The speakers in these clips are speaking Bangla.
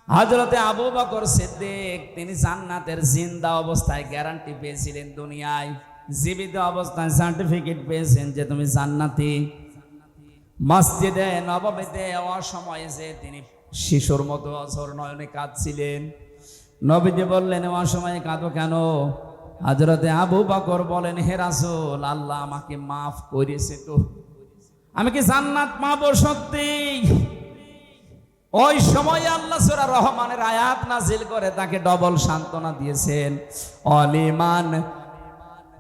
হযরতে আবু বকর সিদ্দিক তিনি জান্নাতের জিন্দা অবস্থায় গ্যারান্টি পেয়েছিলেন, দুনিয়ায় জীবিত অবস্থায় সার্টিফিকেট পেয়েছেন যে তুমি জান্নাতি। মসজিদে নববীতে অসময়ে যে তিনি শিশুর মতো অঝর নয়নে কাঁদছিলেন, নবীজি বললেন অসময়ে কাঁদো কেন? হযরতে আবু বকর বলেন, হে রাসূল, আল্লাহ আমাকে মাফ করেছে, তো আমি কি জান্নাত পাবো সত্যি? ওই সময় আল্লাহ সূরা রহমানের আয়াত নাজিল করে তাকে ডবল সান্ত্বনা দিয়েছেন, অলিমান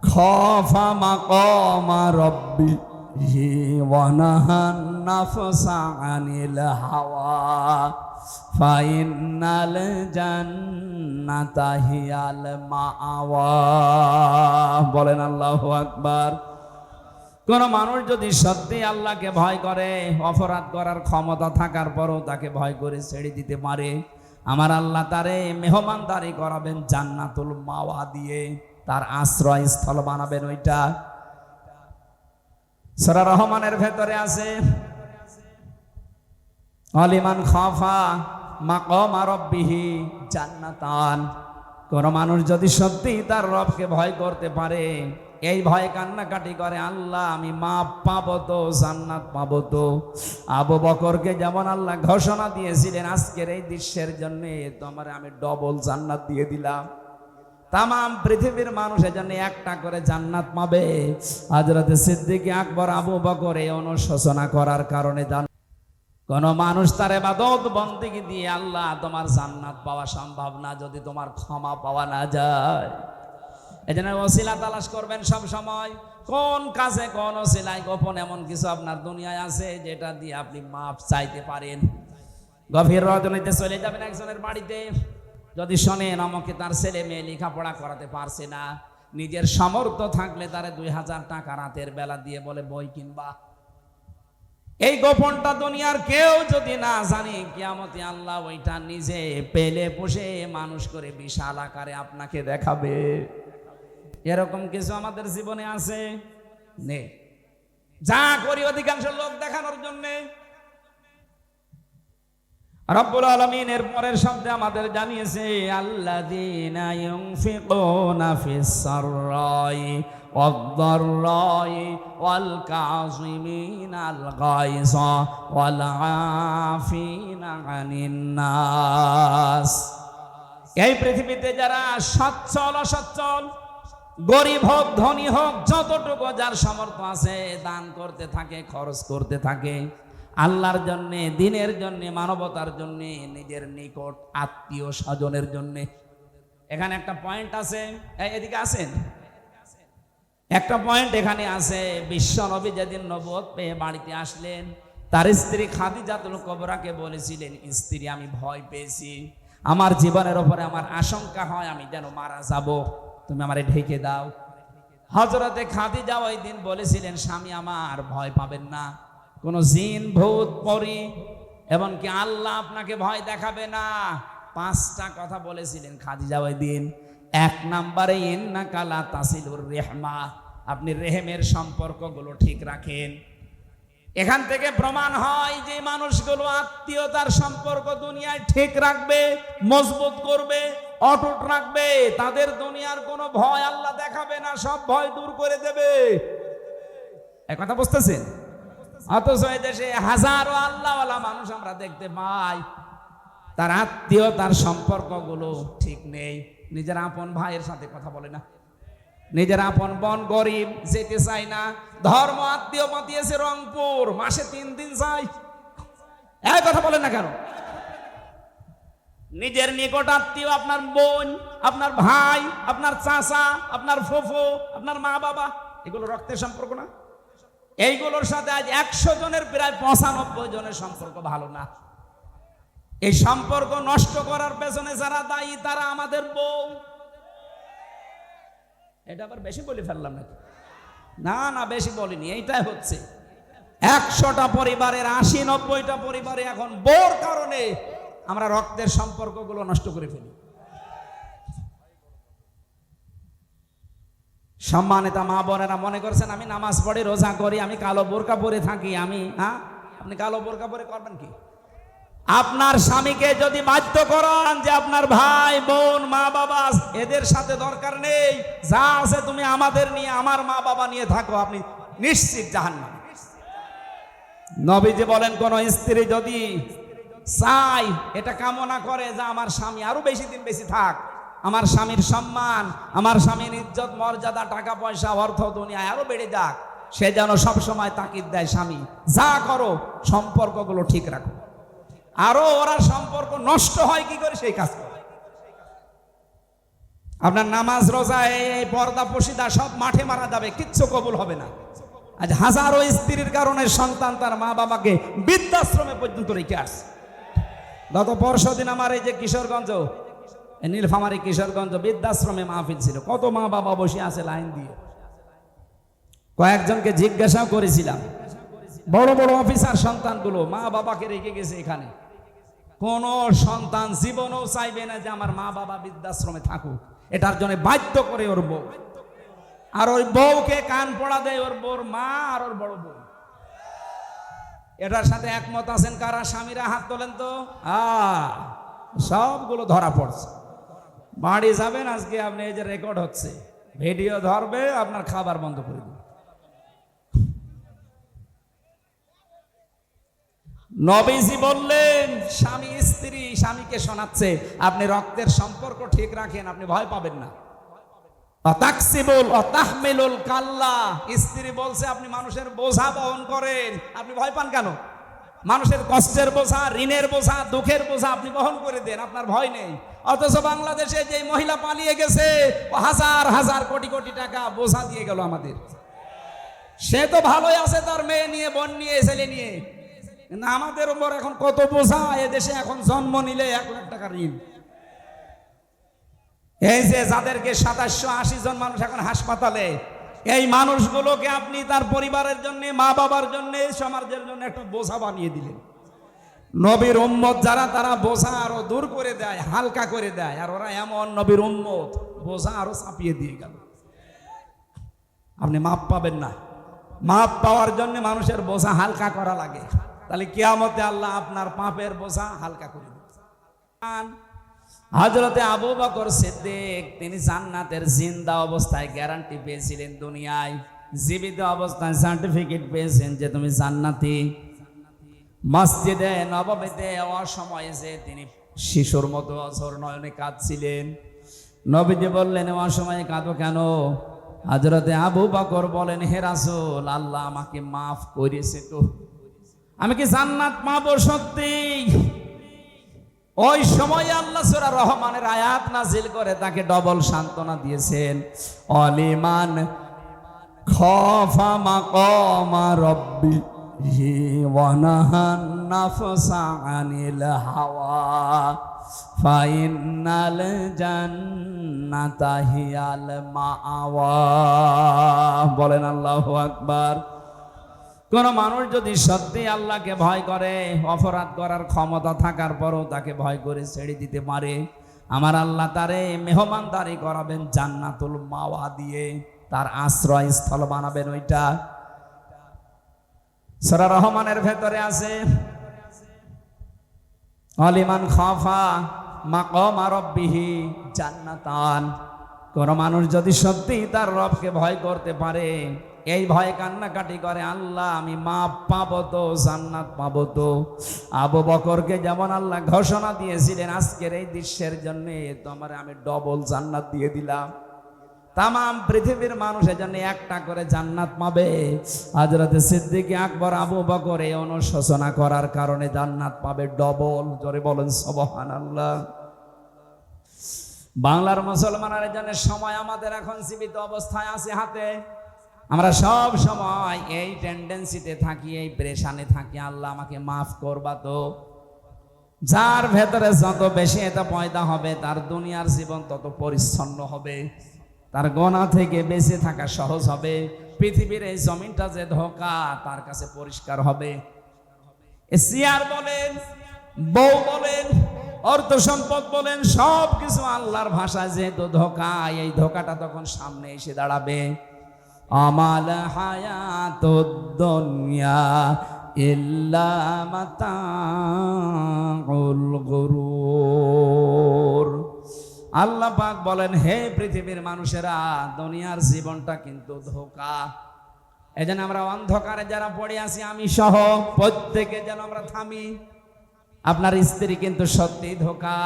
খাফা মাকামা রাব্বিহি ওয়া নাহান নাফসা আনিল হাওয়া ফাইনাল জান্নাতা হিয়াল মাআওয়া। বলেন আল্লাহু আকবার। কোন মানুষ যদি সত্যি আল্লাহকে ভয় করে, অপরাধ করার ক্ষমতা থাকার পরও তাকে ভয় করে ছেড়ে দিতে পারে, আমার আল্লাহ তারে মেহমানদারি করাবেন জান্নাতুল মাওয়া দিয়ে, তার আশ্রয় স্থল বানাবেন। ওইটা সূরা রহমানের ভেতরে আছে, আলিমান খাফা মাকামা রাব্বিহি জান্নাতান। কোন মানুষ যদি সত্যি তার রবকে ভয় করতে পারে, এই ভয়ে কান্নাকাটি করে, আল্লাহ আমি মাপ পাবো তো, জান্নাত পাবো তো। আবু বকরকে যেমন আল্লাহ ঘোষণা দিয়েছিলেন আজকের এই দৃশ্যের জন্য, তোমার আমি ডবল জান্নাত দিয়ে দিলাম, তাম পৃথিবীর মানুষের জন্য একটা করে জান্নাত পাবে। হযরত সিদ্দিক আকবর আবু বকর এই অনুশোচনা করার কারণে কোন মানুষ তার ইবাদত বন্দেগী দিয়ে আল্লাহ তোমার জান্নাত পাওয়া সম্ভব না যদি তোমার ক্ষমা পাওয়া না যায়। এজন্য ওসিলা তালাশ করবেন সব সময়, কোন কাজে কোন ওসিলায় গোপন এমন কিছু আপনার দুনিয়ায় আছে যেটা দিয়ে আপনি মাপ চাইতে পারেন। গভীর রজনীতে চলে যাবেন একজনের বাড়িতে, যদি শোনেন আমাকে তার ছেলে মেয়ে লেখাপড়া করাতে পারছে না, নিজের সামর্থ্য থাকলে তারে 2000 টাকা রাতের বেলা দিয়ে বলে বই কিনবা। এই গোপনটা দুনিয়ার কেউ যদি না জানে, কিয়ামতে আল্লাহ ওইটা নিজে পেলে পুষে মানুষ করে বিশাল আকারে আপনাকে দেখাবে। এরকম কিছু আমাদের জীবনে আছে নে, যা করি অধিকাংশ লোক দেখানোর জন্য। রব্বুল আলামিন এর পরের শব্দে আমাদের জানিয়েছে, আল্লাযীনা ইউনফিকুনা ফিস সাররাই ওয়াদ-দাররাই ওয়াল কাযিমিনাল গায়যা ওয়াল আফিনা আনিন নাস। এই পৃথিবীতে যারা সচ্ছল অসচ্ছল, গরিব হোক ধনী হোক, যতটুকু যার সামর্থ্য আছে দান করতে থাকে, খরচ করতে থাকে আল্লাহর জন্য, দিনের জন্য, মানবতার জন্য, নিজের নিকট আত্মীয় স্বজনের জন্য। এখানে একটা পয়েন্ট আছে, এদিকে আসেন, একটা পয়েন্ট এখানে আছে। বিশ্ব নবী যেদিন নবুয়ত পেয়ে বাড়িতে আসলেন, তার স্ত্রী খাদিজাতুল কুবরাকে বলেছিলেন, স্ত্রী আমি ভয় পেয়েছি, আমার জীবনের উপরে আমার আশঙ্কা হয় আমি যেন মারা যাব, তুমি আমারে ঢেকে দাও। হযরতে খাদিজা ওই দিন বলেছিলেন, স্বামী আমার ভয় পাবেন না, কোন জিন ভূত পরী এমনকি আল্লাহ আপনাকে ভয় দেখাবে না। 5টা কথা বলেছিলেন খাদিজা ওই দিন। 1 নম্বরে ইন্নাকা লা তাসিলুর রেহমা, আপনি রেহেমের সম্পর্কগুলো ঠিক রাখেন। এখান থেকে প্রমাণ হয় যে মানুষগুলো আত্মীয়তার সম্পর্ক দুনিয়ায় ঠিক রাখবে, মজবুত করবে, অটুট রাখবে, তাদের দুনিয়ার কোনো ভয় আল্লাহ দেখাবে না, সব ভয় দূর করে দেবে। এই কথা বুঝতেছেন? অথচ এই দেশে হাজারো আল্লাহওয়ালা মানুষ আমরা দেখতে পাই, তার আত্মীয়তার সম্পর্কগুলো ঠিক নেই। নিজের আপন ভাইয়ের সাথে কথা বলে না, নিজের আপন বোন গরিব, যেতে চাই না। ধর্ম আত্মীয় পাঠিয়েছে রংপুর, মাসে 3 দিন যাই, এই কথা বলে না কেন? নিজের নিকট আত্মীয় আপনার বোন, আপনার ভাই, আপনার চাচা, আপনার ফুফু, আপনার মা বাবা, এগুলো রক্তের সম্পর্ক না? এইগুলোর সাথে আজ 100 জনের প্রায় 95 জনের সম্পর্ক ভালো না। এই সম্পর্ক নষ্ট করার পেছনে যারা দায়ী তারা আমাদের বউ। এটা আবার বেশি বলে ফেললাম নাকি? না না, বেশি বলিনি, এইটাই হচ্ছে। 100টা পরিবারের 80-90টা পরিবারে এখন বউর কারণে আমরা রক্তের সম্পর্কগুলো নষ্ট করে ফেলি। সম্মানিত মা বোনেরা মনে করছেন আমি নামাজ পড়ি, রোজা করি, আমি কালো বোরকা পরে থাকি, আমি আপনি কালো বোরকা পরে করবেন কি? আপনার স্বামীকে যদি বাধ্য করান যে আপনার ভাই বোন মা বাবা এদের সাথে দরকার নেই, যা আছে তুমি আমাদের নিয়ে আমার মা বাবা নিয়ে থাকো, আপনি নিশ্চিত জাহান্নামে। নবীজি বলেন কোন স্ত্রী যদি চাই এটা কামনা করে যে আমার স্বামী আরো বেশি দিন বেশি থাক, আমার স্বামীর সম্মান, আমার স্বামীর ইজ্জত মর্যাদা টাকা পয়সা অর্থ দুনিয়ায় আরো বেড়ে যাক, সে যেন সবসময় তাকিদ দেয় স্বামী যা করো সম্পর্কগুলো ঠিক রাখো। আরো ওরা সম্পর্ক নষ্ট হয় কি করে সেই কাজ করে। আপনার নামাজ রোজা এই পর্দা পশিদা সব মাঠে মারা যাবে, কিচ্ছু কবুল হবে না। আজ হাজারো স্ত্রীর কারণে সন্তান তার মা বাবাকে বৃদ্ধাশ্রমে পর্যন্ত রেখে আসছে। গত পরশুদিন আমার এই যে কিশোরগঞ্জ, নীলফামারী কিশোরগঞ্জ বৃদ্ধাশ্রমে মাহফিল ছিল, কত মা বাবা বসে আছে লাইন দিয়ে। কয়েকজনকে জিজ্ঞাসা করেছিলাম, বড় বড় অফিসার সন্তানগুলো মা বাবাকে রেখে গেছে এখানে, কোন সন্তান জীবনও চাইবে না যে আমার মা বাবা বৃদ্ধাশ্রমে থাকুক, এটার জন্য বাধ্য করে ওর বউ, আর ওই বউকে কান পড়া দেয় ওর বউর মা আর ওর বড় বউ। এটার সাথে একমত আছেন কারা? স্বামীরা হাত তোলেন তো। সবগুলো ধরা পড়ছে। বাড়ি যাবেন আজকে আপনি, এই যে রেকর্ড হচ্ছে, ভিডিও ধরবে, আপনার খাবার বন্ধ করে দেবে। নবীজি বললেন স্বামী স্ত্রী স্বামীকে শোনাচ্ছে আপনি রক্তের সম্পর্ক ঠিক রাখেন, আপনি ভয় পাবেন না। স্ত্রী বলছে আপনি মানুষের বোঝা বহন করেন, আপনি ভয় পান কেন? মানুষের কষ্টের বোঝা, ঋণের বোঝা, দুঃখের বোঝা আপনি বহন করে দেন, আপনার ভয় নেই। অথচ বাংলাদেশে যে মহিলা পালিয়ে গেছে, হাজার হাজার কোটি কোটি টাকা বোঝা দিয়ে গেল আমাদের। সে তো ভালোই আছে তার মেয়ে নিয়ে, বোন নিয়ে, ছেলে নিয়ে, কিন্তু আমাদের উপর এখন কত বোঝা। এদেশে এখন জন্ম নিলে 1 লাখ টাকা ঋণ। এই যে যাদেরকে 780 জন মানুষ এখন হাসপাতালে, এই মানুষগুলোকে আপনি তার পরিবারের জন্য, মা বাবার জন্য, সমাজের জন্য একটা বোঝা বানিয়ে দিলেন। নবীর উম্মত যারা, তারা বোঝা আরো দূর করে দেয়, হালকা করে দেয়, আর ওরা এমন নবীর উম্মত বোঝা আরো চাপিয়ে দিয়ে গেল। আপনি মাপ পাবেন না। মাপ পাওয়ার জন্য মানুষের বোঝা হালকা করা লাগে, তাহলে কিয়ামতে আল্লাহ আপনার পাপের বোঝা হালকা করে দেবেন। হযরতে আবু বকর সিদ্দিক তিনি জান্নাতের জিন্দা অবস্থায় গ্যারান্টি পেয়েছিলেন, দুনিয়ায় জীবিত অবস্থায় সার্টিফিকেট পেয়েছেন যে তুমি জান্নাতি। মসজিদে নববীতে অসময়ে যে তিনি শিশুর মতো অঝর নয়নে কাঁদছিলেন, নবীজি বললেন অসময়ে কাঁদো কেন? হযরতে আবু বকর বলেন, হে রাসূল, আল্লাহ আমাকে মাফ করেছে, তো আমি কি জান্নাত পাবো সত্যি? ওই সময় আল্লাহ সূরা রহমানের আয়াত নাজিল করে তাকে ডবল সান্ত্বনা দিয়েছেন। অলিমান খাফা মাকামা রাব্বিহি ওয়া নাহান নাফসা আনিল হাওয়া ফাইনাল জান্নাতা হিয়াল মাআওয়া। বলেন আল্লাহু আকবার। কোন মানুষ যদি সত্যি আল্লাহকে ভয় করে, অপরাধ করার ক্ষমতা থাকার পরও তাকে ভয় করে ছেড়ে দিতে পারে, আমার আল্লাহ তারে মেহমানদারি করাবেন জান্নাতুল মাওয়া দিয়ে, তার আশ্রয় স্থল বানাবেন। ওইটা সূরা রহমানের ভেতরে আছে, আলিমান খাফা মাকামা রাব্বিহি জান্নাতান। কোন মানুষ যদি সত্যি তার রবকে ভয় করতে পারে, এই ভয়ে কান্নাকাটি করে, আল্লাহ আমি মাপ পাবো তো, জান্নাত পাবো তো। আবু বকরকে যেমন আল্লাহ ঘোষণা দিয়েছিলেন আজকের এই দৃশ্যের জন্য, তোমার আমি ডবল জান্নাত দিয়ে দিলাম। তামাম পৃথিবীর মানুষের জন্য একটা করে জান্নাত পাবে। হযরতে সিদ্দিক আকবর আবু বকর এই অনুশোচনা করার কারণে জান্নাত পাবে ডবল। জোরে বলেন সুবহানাল্লাহ। বাংলার মুসলমানের জন্য সময় আমাদের এখন জীবিত অবস্থায় আছে হাতে। আমরা সব সময় এই টেন্ডেন্সিতে থাকি, এই প্রেশানে থাকি, আল্লাহ আমাকে মাফ করবা তো। যার ভেতরে যত বেশি এটা পয়দা হবে, তার দুনিয়ার জীবন তত পরিচ্ছন্ন হবে, তার গোনা থেকে বেঁচে থাকা সহজ হবে। পৃথিবীর এই জমিনটা যে ধোঁকা, তার কাছে পরিষ্কার হবে। চেয়ার বলেন, বউ বলেন, অর্থ সম্পদ বলেন, সব কিছু আল্লাহর ভাষায় যেহেতু ধোঁকা, এই ধোঁকাটা তখন সামনে এসে দাঁড়াবে। আমাল হায়াতুদ দুনিয়া ইল্লা মাতাউল গুরুর। আল্লাহ পাক বলেন, হে পৃথিবীর মানুষেরা, দুনিয়ার জীবনটা কিন্তু ধোঁকা। এজন্য আমরা অন্ধকারে যারা পড়ে আছি, আমি সহ প্রত্যেকে যেন আমরা থামি। আপনার স্ত্রী কিন্তু সত্যি ধোঁকা।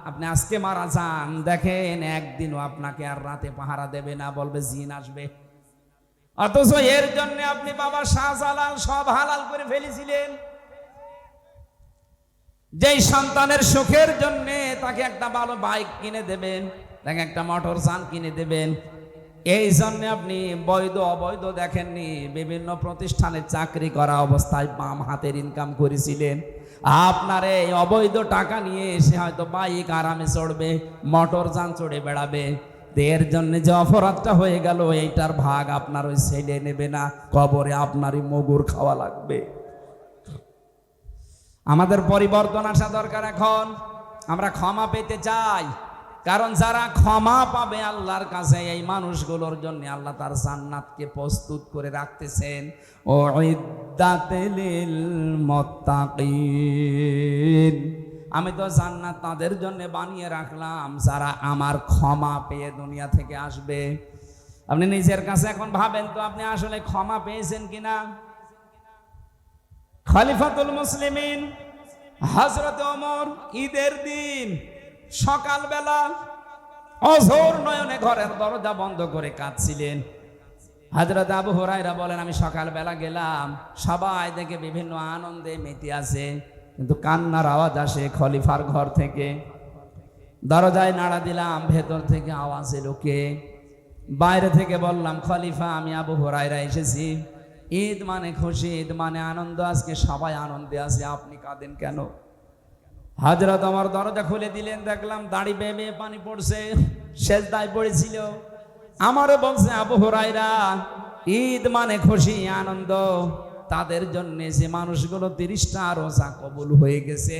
আপনি আজকে মারা যান, দেখেন একদিনও আপনাকে আর রাতে পাহারা দেবে না, বলবে জিন আসবে। অথচ এর জন্য আপনি বাবা শাহজালাল সব হালাল করে ফেলেছিলেন। যেই সন্তানের সুখের জন্য তাকে একটা ভালো বাইক কিনে দেবেন, তাকে একটা মোটর যান কিনে দেবেন, এই জন্য আপনি বৈধ অবৈধ দেখেননি। বিভিন্ন প্রতিষ্ঠানে চাকরি করা অবস্থায় বাম হাতের ইনকাম করেছিলেন। আপনার এই অবৈধ টাকা নিয়ে এসে হয়তো বাইক আরামে চড়বে, মোটর যান চড়ে বেড়াবে। এর জন্য যে অপরাধটা হয়ে গেল, এইটার ভাগ আপনার ওই ছেলে নেবে না, কবরে আপনারই মগুর খাওয়া লাগবে। আমাদের পরিবর্তন আসা দরকার। এখন আমরা ক্ষমা পেতে চাই, কারণ যারা ক্ষমা পাবে আল্লাহর কাছে, এই মানুষগুলোর জন্য আল্লাহ তার জান্নাতকে প্রস্তুত করে রাখতেছেন। ও ইদ্দাতিল মুত্তাকিন, আমি তো জান্নাত তাদের জন্য বানিয়ে রাখলাম যারা আমার ক্ষমা পেয়ে দুনিয়া থেকে আসবে। আপনি নিজের কাছে এখন ভাবেন তো, আপনি আসলে ক্ষমা পেয়েছেন কিনা? খলিফাতুল মুসলিমিন হযরত ওমর ঈদের দিন সকালবেলা অঝোর নয়নে ঘরের দরজা বন্ধ করে কাঁদছিলেন। হযরত আবু হুরায়রা বলেন, আমি সকালবেলা গেলাম, সবাই দেখে বিভিন্ন আনন্দে মেতে আছে, কিন্তু কান্নার আওয়াজ আসে খলিফার ঘর থেকে। দরজায় নাড়া দিলাম, ভেতর থেকে আওয়াজ এলো কে? বাইরে থেকে বললাম, খলিফা, আমি আবু হুরায়রা এসেছি। ঈদ মানে খুশি, ঈদ মানে আনন্দ, আজকে সবাই আনন্দে আছে, আপনি কাঁদেন কেন? হযরত ওমর দরজা খুলে দিলেন, দেখলাম দাড়ি বেয়ে বেয়ে পানি পড়ছে, সেজদায় পড়েছিল। আমারও বলছে, আবু হুরায়রা, ঈদ মানে খুশি আনন্দ, তাদের জন্য যে মানুষগুলো 30টা রোজা কবুল হয়ে গেছে,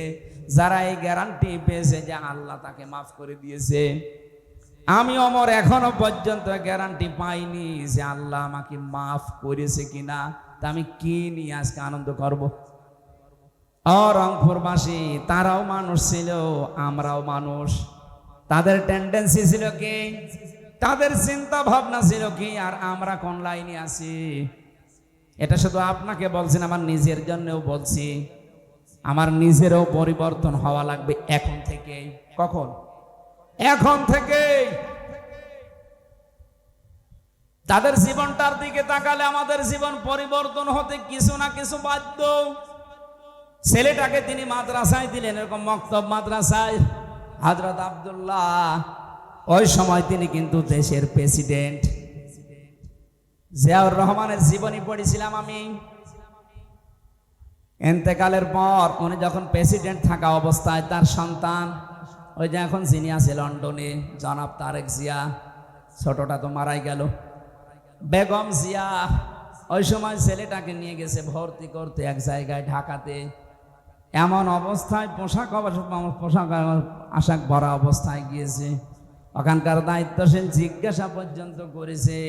যারা এই গ্যারান্টি পেয়েছে যে আল্লাহ তাকে মাফ করে দিয়েছে। আমি ওমর এখনো পর্যন্ত গ্যারান্টি পাইনি যে আল্লাহ আমাকে মাফ করেছে কিনা, তা আমি কি নিয়ে আজকে আনন্দ করব? রংপুরবাসী তারাও মানুষ ছিল, আমরাও মানুষ। তাদের টেন্ডেন্সি ছিল কি, তাদের চিন্তা ভাবনা ছিল কি, আর আমরা কোন লাইনে আছি? এটা শুধু আপনাকে বলছেন, আমার নিজের জন্যও বলছি। আমার নিজেরও পরিবর্তন হওয়া লাগবে এখন থেকে। কখন? এখন থেকে। তাদের জীবনটার দিকে তাকালে আমাদের জীবন পরিবর্তন হতে কিছু না কিছু বাধ্য। ছেলেটাকে তিনি মাদ্রাসায় দিলেন, এরকম মক্তব মাদ্রাসায়। হযরত আব্দুল্লাহ, ওই সময় তিনি কিন্তু দেশের প্রেসিডেন্ট। জিয়াউর রহমানের জীবনী পড়েছিলাম আমি। ইন্তেকালের পর উনি যখন প্রেসিডেন্ট থাকা অবস্থায় তার সন্তান, ওই যে এখন যিনি আছে লন্ডনে, জনাব তারেক জিয়া, ছোটটা তো মারাই গেল, বেগম জিয়া, ওই সময় ছেলেটাকে নিয়ে গেছে ভর্তি করতে এক জায়গায় ঢাকাতে। এমন অবস্থায় পোশাক আশাক ভরা অবস্থায় গিয়েছে। ওখানকার দায়িত্বশীল জিজ্ঞাসা পর্যন্ত করেছে,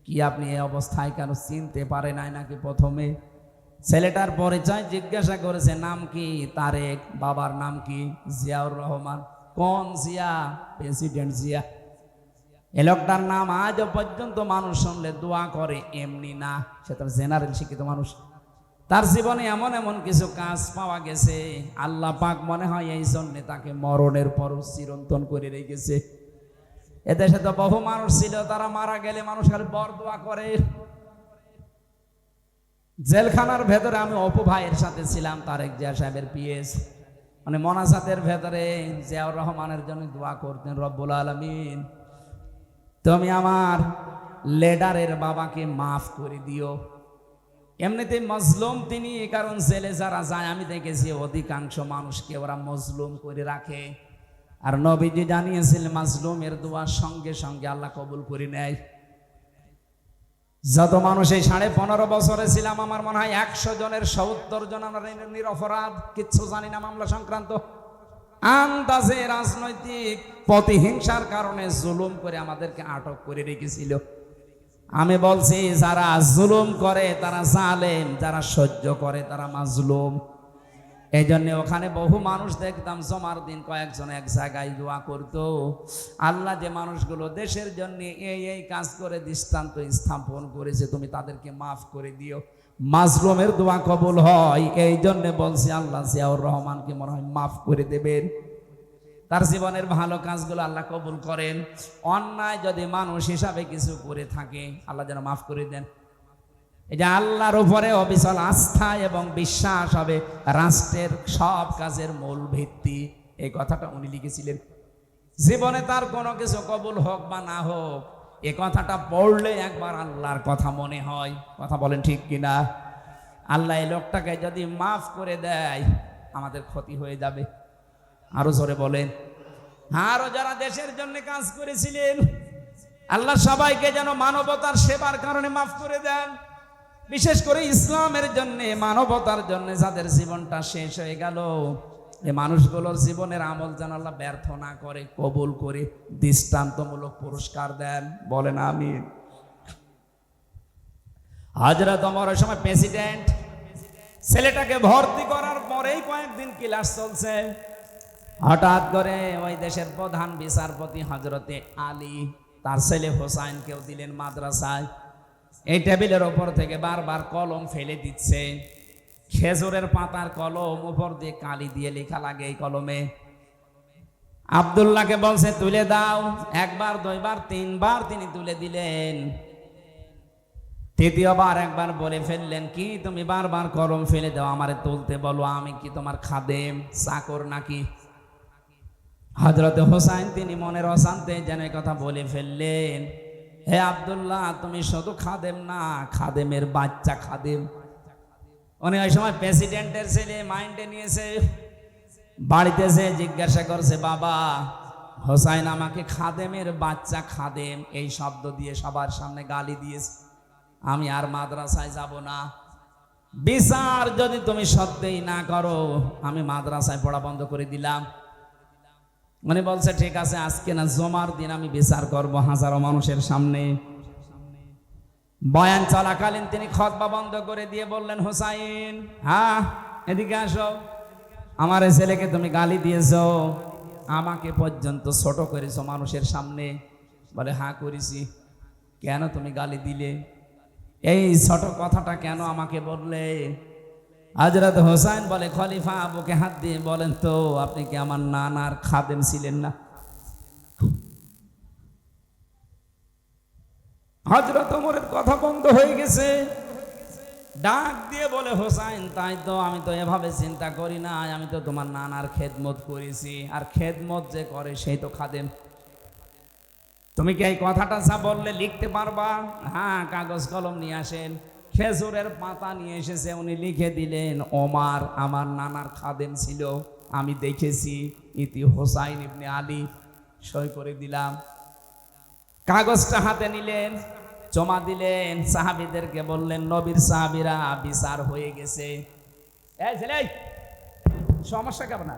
কি আপনি এই অবস্থায় কেন চিনতে পারে নাই নাকি? প্রথমে ছেলেটার পরিচয় জিজ্ঞাসা করেছে, নাম কি? তারেক। বাবার নাম কি? জিয়াউর রহমান। কোন জিয়া? প্রেসিডেন্ট জিয়া। এ লোকটার নাম আজও পর্যন্ত মানুষ শুনলে দোয়া করে, এমনি না, সে তার জেনারেল শিক্ষিত মানুষ। তার জীবনে এমন এমন কিছু কাজ পাওয়া গেছে, আল্লাহ পাক মনে হয় এই জন্য তাকে মরণের পর চিরন্তন করে রেখেছে। এদেশে তো বহু মানুষ ছিল, তারা মারা গেলে মানুষ খালি বরদোয়া করে। জেলখানার ভেতরে আমি অপু ভাইয়ের সাথে ছিলাম, তারেক জিয়া সাহেবের পিএস, মানে মোনাজাতের ভেতরে জিয়াউর রহমানের জন্য দোয়া করতেন, রব্বুল আলামিন তুমি আমার লিডারের বাবাকে মাফ করে দিও। এমনিতে মজলুম তিনি, কারণ জেলে যারা যায় আমি দেখেছি অধিকাংশ মানুষকে ওরা মজলুম করে রাখে। আর নবীজি জানিয়েছিলেন মাজলুমের দোয়া সঙ্গে সঙ্গে আল্লাহ কবুল করে নেয়। যত মানুষ এই 15.5 বছরে ছিলাম, আমার মনে হয় 100 জনের 70 জন আমরা নিরপরাধ, কিচ্ছু জানি না মামলা সংক্রান্ত। আন্দাজে রাজনৈতিক প্রতিহিংসার কারণে জুলুম করে আমাদেরকে আটক করে রেখেছিল। আমি বলছি যারা জুলুম করে তারা জালেম, যারা সহ্য করে তারা মাজলুম। এই জন্য ওখানে বহু মানুষ দেখতাম জমার দিন কয়েকজন এক জায়গায় দোয়া করতো, আল্লাহ যে মানুষগুলো দেশের জন্য এই কাজ করে দৃষ্টান্ত স্থাপন করেছে তুমি তাদেরকে মাফ করে দিও। মাজলুমের দোয়া কবুল হয়, এই জন্য বলছি আল্লাহ জিয়াউর রহমানকে মনে হয় মাফ করে দেবেন। তার জীবনের ভালো কাজগুলো আল্লাহ কবুল করেন। অন্যায় যদি মানুষ হিসাবে কিছু করে থাকে আল্লাহ যেন মাফ করে দেন। এই যে আল্লাহর উপরে অবিচল আস্থা এবং বিশ্বাস হবে রাষ্ট্রের সব কাজের মূল ভিত্তি, এই কথাটা উনি লিখেছিলেন। জীবনে তার কোনো কিছু কবুল হোক বা না হোক, এ কথাটা পড়লে একবার আল্লাহর কথা মনে হয়। কথা বলেন ঠিক কিনা? আল্লাহ এই লোকটাকে যদি মাফ করে দেয় আমাদের ক্ষতি হয়ে যাবে। আরো জোরে বলেন। আরো যারা দেশের জন্য কাজ করেছিলেন আল্লাহ সবাইকে যেন মানবতার সেবার কারণে মাফ করে দেন। বিশেষ করে ইসলামের জন্য, মানবতার জন্য যাদের জীবনটা শেষ হয়ে গেল, এই মানুষগুলোর জীবনের আমল যেন আল্লাহ ব্যর্থ না করে, কবুল করে দৃষ্টান্তমূলক পুরস্কার দেন। বলেন আমিন। হযরত ওমরের সময় প্রেসিডেন্ট, ছেলেটাকে ভর্তি করার পরেই কয়েকদিন ক্লাস চলছে, হঠাৎ করে ওই দেশের প্রধান বিচারপতি হযরতে আলী তার ছেলে হোসাইনকেও দিলেন মাদ্রাসায়। এই টেবিলের ওপর থেকে বারবার কলম ফেলে দিচ্ছে, খেজুরের পাতার কলম, উপর দিয়ে কালি দিয়ে লেখা লাগে এই কলমে। আব্দুল্লাহকে বলছে তুলে দাও, একবার দুইবার তিনবার তিনি তুলে দিলেন। তৃতীয়বার একবার বলে ফেললেন, কি তুমি বারবার কলম ফেলে দাও, আমারে তুলতে বলো, আমি কি তোমার খাদেম চাকর নাকি? হযরত হোসাইন তিনি মনের অশান্তে যেন কথা বলে ফেললেন, হে আব্দুল্লাহ তুমি শুধু খাদেম না, খাদেমের বাচ্চা খাদেম। উনি ওই সময় প্রেসিডেন্টের ছেলে মাইন্ডে নিয়েছে, বাড়িতে যে জিজ্ঞাসা করছে, বাবা হোসাইন আমাকে খাদেমের বাচ্চা, খাদেম এই শব্দ দিয়ে সবার সামনে গালি দিয়েছে, আমি আর মাদ্রাসায় যাব না। বিচার যদি তুমি সত্যিই না করো আমি মাদ্রাসায় পড়া বন্ধ করে দিলাম। মানে বলছে ঠিক আছে, আজকে না জমার দিন আমি বিচার করব হাজারো মানুষের সামনে। বয়ান চলাকালীন তিনি খুতবা বন্ধ করে দিয়ে বললেন, হোসাইন হ্যাঁ এদিকে আসো, আমার এই ছেলেকে তুমি গালি দিয়েছো, আমাকে পর্যন্ত ছোট করেছো মানুষের সামনে। বলে হ্যাঁ করেছি। কেন তুমি গালি দিলে? এই ছোট কথাটা কেন আমাকে বললে? হযরত হোসাইন বলে, খলিফা বুকে হাত দিয়ে বলেন তো, আপনি কি আমার নানার খাদেম ছিলেন না? হযরত ওমরের কথা বন্ধ হয়ে গেছে। ডাক দিয়ে বলে, হোসাইন তাই তো, আমি তো এভাবে চিন্তা করি না, আমি তো তোমার নানার খেদমত করেছি, আর খেদমত যে করে সেই তো খাদেম। তুমি কি এই কথাটা যা বললে লিখতে পারবা? হ্যাঁ, কাগজ কলম নিয়ে আসেন। খেজুরের পাতা নিয়ে এসেছে, উনি লিখে দিলেন, ওমর আমার নানার খাদেম ছিল, আমি দেখেছি, ইতি হোসাইন ইবনে আলী। সই করে দিলাম। কাগজটা হাতে নিলেন, জমা দিলেন, সাহাবীদেরকে বললেন, নবীর সাহাবীরা বিচার হয়ে গেছে। এই ছেলে সমস্যা কেমন?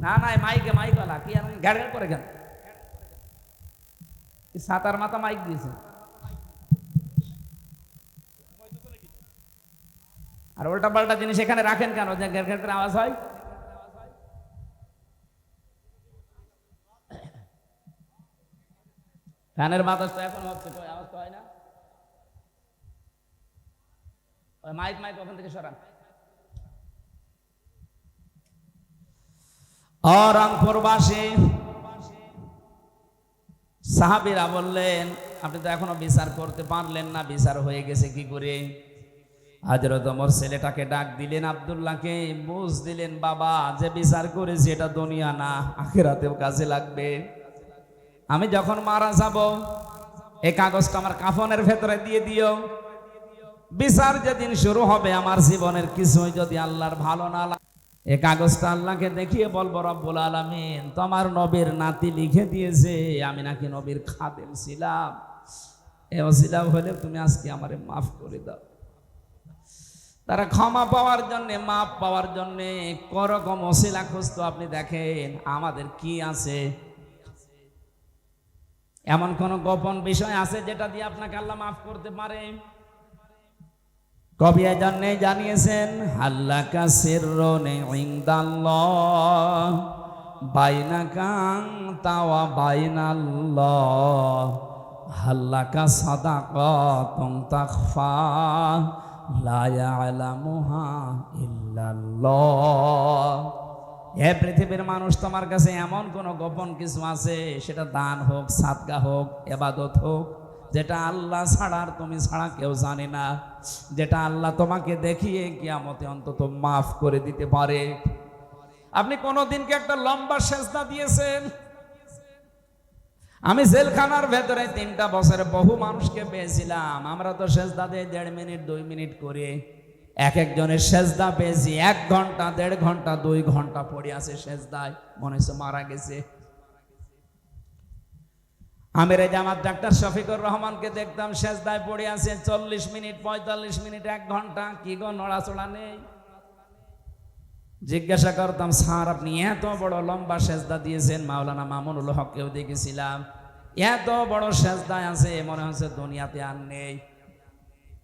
না না মাইকে মাইকওয়ালা কি আর গাড় গাড় করে কেন? সাতার মাথা মাইক দিয়েছে, আর উল্টা পাল্টা জিনিস এখানে রাখেন কেন যে ঘের ঘের করে আওয়াজ হয়? ফ্যানের বাতাস তো এখন হচ্ছে, আওয়াজ তো হয় না। মাইক মাইক ওখান থেকে সরান। রংপুরবাসী সাহাবীরা বললেন, আপনি তো এখনো বিচার করতে পারলেন না, বিচার হয়ে গেছে কি করে? হযরত ওমর ছেলেটাকে ডাক দিলেন, আব্দুল্লাহকে বুঝ দিলেন, বাবা যে বিচার করেছি এটা দুনিয়া না, আখিরাতেও কাজে লাগবে। আমি যখন মারা যাব এই কাগজটা আমার কাফনের ভেতরে দিয়ে দিও। বিচার যেদিন শুরু হবে আমার জীবনের কিছুই যদি আল্লাহর ভালো না লাগে, এই কাগজটা আল্লাহকে দেখিয়ে বলবো, রব্বুল আলামিন তোমার নবীর নাতি লিখে দিয়েছে আমি নাকি নবীর খাদেম ছিলাম, এ ওসিলা হলে তুমি আজকে আমারে মাফ করে দাও। তারা ক্ষমা পাওয়ার জন্য, মাফ পাওয়ার জন্য করকম ওসিলা খুঁজতো। আপনি দেখেন আমাদের কি আছে, এমন কোন গোপন বিষয় আছে যেটা দিয়ে আপনাকে আল্লাহ মাফ করতে পারে? কবি এজন্যে জানিয়েছেন, হাল্লাকা সিররুন ইনদাল্লাহ বাইনাকা আনতা ওয়া বাইনাল্লাহ হাল্লাকা সাদাকাতুন তাখফা লা ইয়ালামুহা ইল্লাল্লাহ। হে পৃথিবীর মানুষ, তোমার কাছে এমন কোন গোপন কিছু আছে, সেটা দান হোক, সাদকা হোক, ইবাদত হোক, যেটা আল্লাহ ছাড়ার তুমি ছাড়া কেউ জানে না, যেটা আল্লাহ তোমাকে দেখিয়ে কিয়ামতে অন্তত মাফ করে দিতে পারে? আপনি কোনোদিন কি একটা লম্বা সেজদা দিয়েছেন? আমি জেলখানার ভেতরে 3টা বছরে বহু মানুষকে পেয়েছিলাম। আমরা তো সেজদা দিয়ে 1.5 মিনিট 2 মিনিট করে, এক একজনের সেজদা পেয়েছি 1 ঘন্টা 1.5 ঘন্টা 2 ঘন্টা পড়ে আছে সেজদায়, মনে হচ্ছে মারা গেছে। আমিরে জামাত ডাক্তার শফিকুর রহমানকে দেখতাম সেজদায় পড়ে আছে 40 মিনিট 45 মিনিট 1 ঘন্টা, কি গো নড়াচড়া নেই। জিজ্ঞাসা করতাম, স্যার আপনি এত বড় লম্বা সেজদা দিয়েছেন, মাওলানা মামুনুল হককেও দেখেছিলাম, এত বড় সেজদায় আছে, মনে হচ্ছে দুনিয়াতে আর নেই।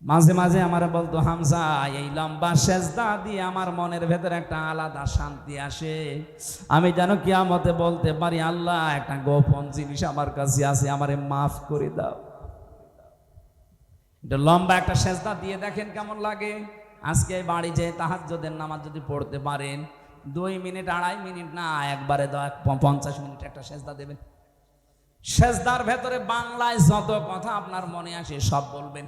মাঝে মাঝে আমার বলতো, হামজা এই লম্বা সেজদা দিয়ে আমার মনের ভেতরে একটা আলাদা শান্তি আসে, আমি যেন কিয়ামতে বলতে পারি, আল্লাহ একটা গোপন জিনিস আমার কাছে আছে, আমারে মাফ করে দাও। লম্বা একটা সেজদা দিয়ে দেখেন কেমন লাগে। আজকে বাড়ি যেয়ে তাহাজ্জুদের নামাজ যদি পড়তে পারেন, 2 মিনিট 2.5 মিনিট না, একবারে 50 মিনিট একটা সেজদা দেবেন। সেজদার ভেতরে বাংলায় যত কথা আপনার মনে আসে সব বলবেন,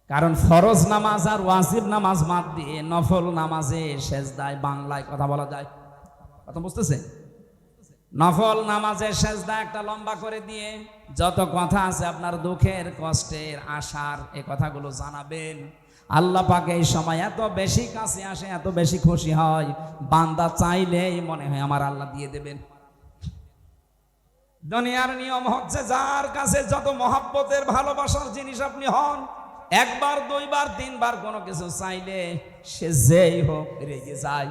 কারণ ফরজ নামাজ আর ওয়াজিব নামাজ বাদ দিয়ে নফল নামাজে সেজদায় বাংলায় কথা বলা যায়। কথা বুঝতেছে? নফল নামাজের সেজদা একটা লম্বা করে দিয়ে যত কথা আছে আপনার দুঃখের, কষ্টের, আশার, এই কথাগুলো জানাবেন। আল্লাহ পাক এই সময় এত বেশি কাছে আসে, এত বেশি খুশি হয়, বান্দা চাইলেই মনে হয় আমার আল্লাহ দিয়ে দেবেন। দুনিয়ার নিয়ম হচ্ছে, যার কাছে যত মহব্বতের ভালোবাসার জিনিস আপনি হন, 1 বার 2 বার 3 বার কোনো কিছু চাইলে সে যেই হোক রেগে যায়।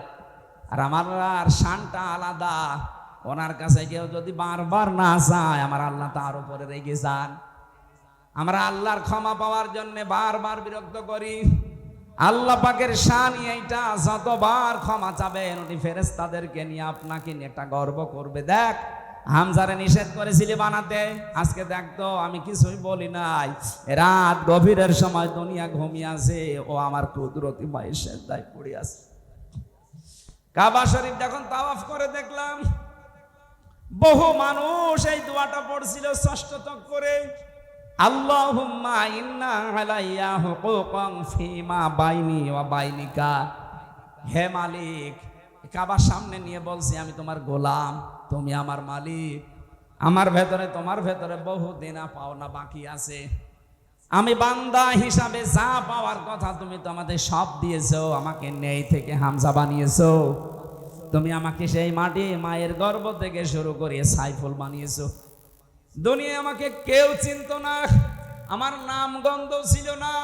আর আমার আর শানটা আলাদা, ওনার কাছে কেউ যদি বারবার না চায়, আমার আল্লাহ তার উপরে রেগে যান। আমরা আল্লাহর ক্ষমা পাওয়ার জন্য বারবার বিরক্ত করি। আল্লাহ পাকের শান এইটা, যতবার ক্ষমা চাবেন উনি ফেরেশতাদেরকে নিয়ে আপনাকে নিয়ে একটা গর্ব করবে। দেখ, হামজারে নিষেধ করেছিলি বানাতে, আজকে দেখতো আমি কিছুই বলি নাই, রাত গভীরের সময় দুনিয়া ঘুমিয়ে আছে, ও আমার কুদরতি মায়ের সেজদায় পড়ে আছে। কাবা শরীফ যখন তাওয়াফ করে দেখলাম, বহু মানুষ এই দোয়াটা পড়ছিল 6 চক্করে, আল্লাহুম্মা ইন্না আলাইয়া হুকুকান ফিমা বাইনি ওয়া বাইনিকা। হে মালিক, কাবার সামনে নিয়ে বলছি, আমি তোমার গোলাম, তুমি আমার মালিক, আমার ভেতরে তোমার ভেতরে বহু দেনা পাওনা বাকি আছে, আমি বান্দা হিসাবে যা পাওয়ার কথা তুমি তো আমাদের সব দিয়েছো, আমাকে নেই থেকে হামজা বানিয়েছো, তুমি আমাকে সেই মাটি মায়ের গর্ভ থেকে শুরু করে সাইফুল বানিয়েছো। দুনিয়া আমাকে কেউ চিনত না, আমার নাম গন্ধ ছিল না,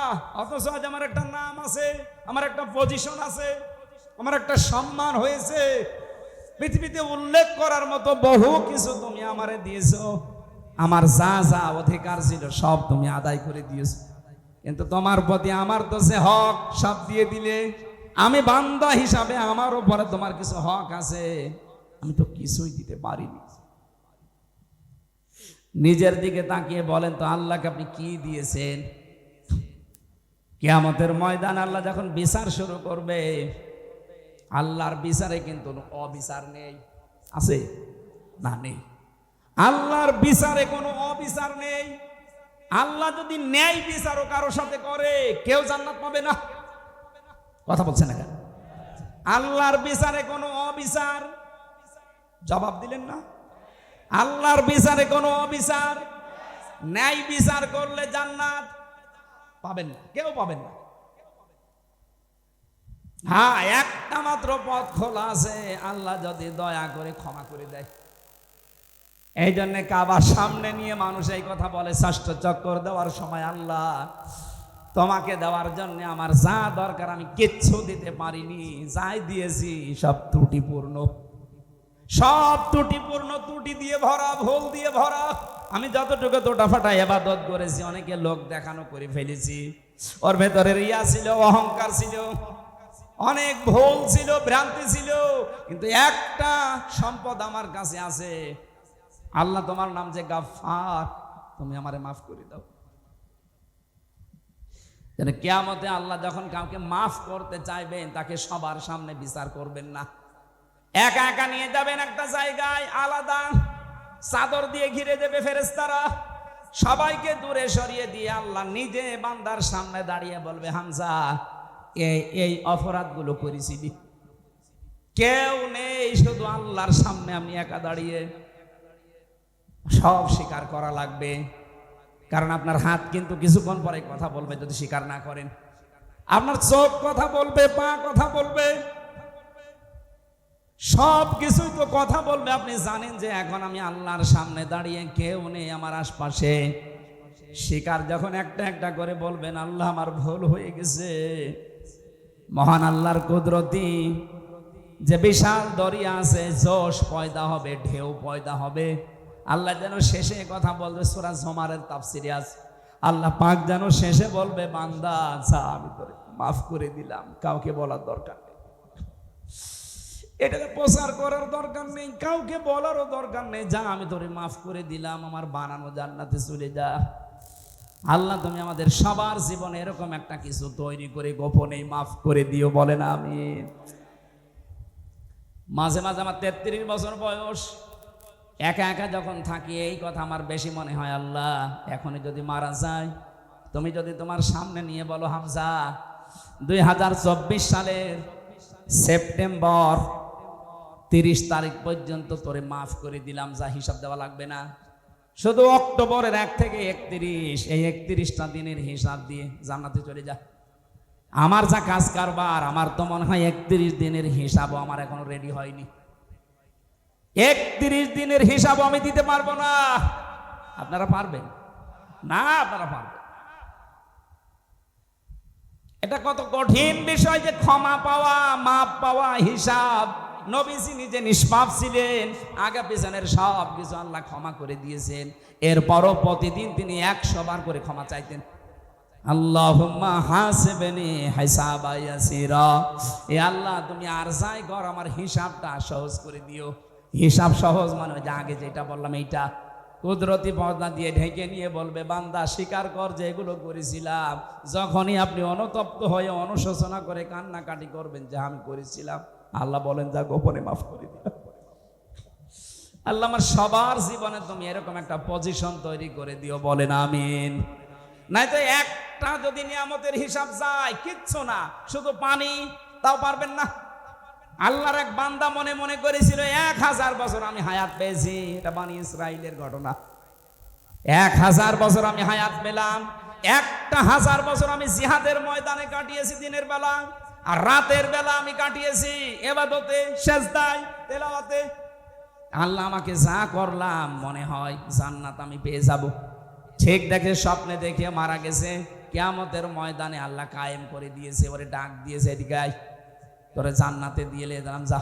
অথচ আজ আমার একটা নাম আছে, আমার একটা পজিশন আছে, আমার একটা সম্মান হয়েছে, পৃথিবীতে উল্লেখ করার মতো বহু কিছু তুমি আমারে দিয়েছো। আমার যা যা অধিকার ছিল সব তুমি আদায় করে দিয়েছো, কিন্তু তোমার প্রতি আমার তো সে হক সব দিয়ে দিলে। আমি বান্দা হিসাবে আমার উপরে তোমার কিছু হক আছে, আমি তো কিছুই দিতে পারিনি। নিজের দিকে তাকিয়ে বলেন তো, আল্লাহকে আপনি কি দিয়েছেন? কিয়ামতের ময়দান আল্লাহ যখন বিচার শুরু করবে, আল্লাহর বিচারে কিন্তু অবিচার নেই, আছে না? নেই। আল্লাহর বিচারে কোনো অবিচার নেই। আল্লাহ যদি ন্যায় বিচারও কারোর সাথে করে, কেউ জান্নাত পাবে না। কথা বলছে না কেন? আল্লাহর বিচারে কোনো অবিচার, জবাব দিলেন না? আল্লাহর বিচারে কোনো অবিচার, ন্যায় বিচার করলে জান্নাত পাবেন না, কেউ পাবেন না। হ্যাঁ, একটা মাত্র পথ খোলা আছে, আল্লাহ যদি দয়া করে ক্ষমা করে দেয়। এই জন্য কাবার সামনে নিয়ে মানুষ এই কথা বলে 6 চক্কর দেওয়ার সময়, আল্লাহ তোমাকে দেওয়ার জন্য আমার যা দরকার আমি কিচ্ছু দিতে পারিনি, যাই দিয়েছি সব ত্রুটিপূর্ণ, সব ত্রুটিপূর্ণ, ত্রুটি দিয়ে ভরা, ভুল দিয়ে ভরা। আমি যতটুকু তোটাফাটা ইবাদত করেছি, অনেকে লোক দেখানো করে ফেলেছি। ওর ভেতরে রিয়া ছিল, অহংকার ছিল, অনেক ভুল ছিল, ভ্রান্তি ছিল, কিন্তু একটা সম্পদ আমার কাছে আছে। আল্লাহ তোমার নাম যে গাফফার, তুমি আমারে মাফ করে দাও। কিয়ামতে আল্লাহ যখন কাউকে মাফ করতে চাইবেন, তাকে সবার সামনে বিচার করবেন না, একা একা নিয়ে যাবেন একটা জায়গায়, আলাদা চাদর দিয়ে ঘিরে দেবে ফেরেশতারা, সবাইকে দূরে সরিয়ে দিয়ে আল্লাহ নিজে বান্দার সামনে দাঁড়িয়ে বলবে, হামজা এই অপরাধগুলো করেছিলি। কেউ নেই, শুধু আল্লাহর সামনে আমি একা দাঁড়িয়ে, সব স্বীকার করা লাগবে। কারণ আপনার হাত কিন্তু কিছুক্ষণ পরে কথা বলবে যদি স্বীকার না করেন। আপনার চোখ কথা বলবে, পা কথা বলবে, সব কিছুই তো কথা বলবে। আপনি জানেন যে এখন আমি আল্লাহর সামনে দাঁড়িয়ে, কেউ নেই আমার আশপাশে। স্বীকার যখন একটা একটা করে বলবেন, আল্লাহ আমার ভুল হয়ে গেছে, মহান আল্লাহর কুদরতি যে বিশাল দরিয়া আছে, জোশ পয়দা হবে, ঢেউ পয়দা হবে। আল্লাহ যেন শেষে কথা বলবে, সূরা জুমারের তাফসিরে আছে, আল্লাহ পাক যেন শেষে বলবে, বান্দা যা, আমি তোরে মাফ করে দিলাম। কাউকে বলার দরকার নেই, এটাকে প্রচার করার দরকার নেই, কাউকে বলারও দরকার নেই, যা আমি তোরে মাফ করে দিলাম, আমার বানানো জান্নাতে চলে যা। আল্লাহ তুমি আমাদের সবার জীবনে এরকম একটা কিছু তৈরি করে গোপনে মাফ করে দিও, বলেন আমিন। মাঝে মাঝে আমার 33 বছর বয়স, একা একা যখন থাকি, এই কথা আমার বেশি মনে হয়, আল্লাহ এখনই যদি মারা যায়, তুমি যদি তোমার সামনে নিয়ে বলো, হামজা 2024 সালের সেপ্টেম্বর 30 তারিখ পর্যন্ত তোরে মাফ করে দিলাম, যা হিসাব দেওয়া লাগবে না, শুধু অক্টোবরের 1 থেকে 31, এই 31টা দিনের হিসাব দিয়ে জান্নাতে চলে যা। আমার যা কাজ কারবার, আমার তো মনে হয় 31 দিনের হিসাবও আমার এখনো রেডি হয়নি। 31 দিনের হিসাবও আমি দিতে পারবো না। আপনারা পারবেন না? আপনারা পারবেন। এটা কত কঠিন বিষয় যে ক্ষমা পাওয়া, মাপ পাওয়া, হিসাব। নবীজি নিজে নিষ্পাপ ছিলেন, আগে পিছনের সব কিছু আল্লাহ ক্ষমা করে দিয়েছেন, এরপরও প্রতিদিন তিনি 100 বার করে ক্ষমা চাইতেন। আল্লাহুম্মা হাসিবনি হিসাবা ইয়াসিরা, এ আল্লাহ তুমি আর যাই কর, আমার হিসাবটা সহজ করে দিও। হিসাব সহজ মানে যে আগে যেটা বললাম, এইটা কুদরতি পর্দা দিয়ে ঢেকে নিয়ে বলবে, বান্দা স্বীকার কর যে এগুলো করেছিলাম। যখনই আপনি অনুতপ্ত হয়ে অনুশোচনা করে কান্নাকাটি করবেন যে আমি করেছিলাম, আল্লাহ বলেন, যা গোপনে মাফ করে দিলাম। আল্লাহ আমার সবার জীবনে তুমি এরকম একটা পজিশন তৈরি করে দিও, বলেন আমিন। নাই তো একটা যদি নিয়ামতের হিসাব যায়, কিচ্ছু না, শুধু পানি, তাও পারবেন না। আল্লাহর এক বান্দা মনে মনে করেছিল 1000 বছর আমি হায়াত পেয়েছি, এটা বনী ইসরাইলের ঘটনা। 1000 বছর আমি হায়াত পেলাম, 1000 বছর আমি জিহাদের ময়দানে কাটিয়েছি, দিনের বেলা, আর রাতের বেলা আমি কাটিয়েছি ইবাদতে, সিজদায়, তেলাওয়াতে। আল্লাহ আমাকে যা করলাম, মনে হয় জান্নাত আমি পেয়ে যাব। ঠিক দেখে স্বপ্নে দেখে মারা গেছে, কিয়ামতের ময়দানে আল্লাহ কায়েম করে দিয়েছে, ওরে ডাক দিয়েছে, এদিকে আয়, তোরে জান্নাতে দিয়ে দিলাম, যা।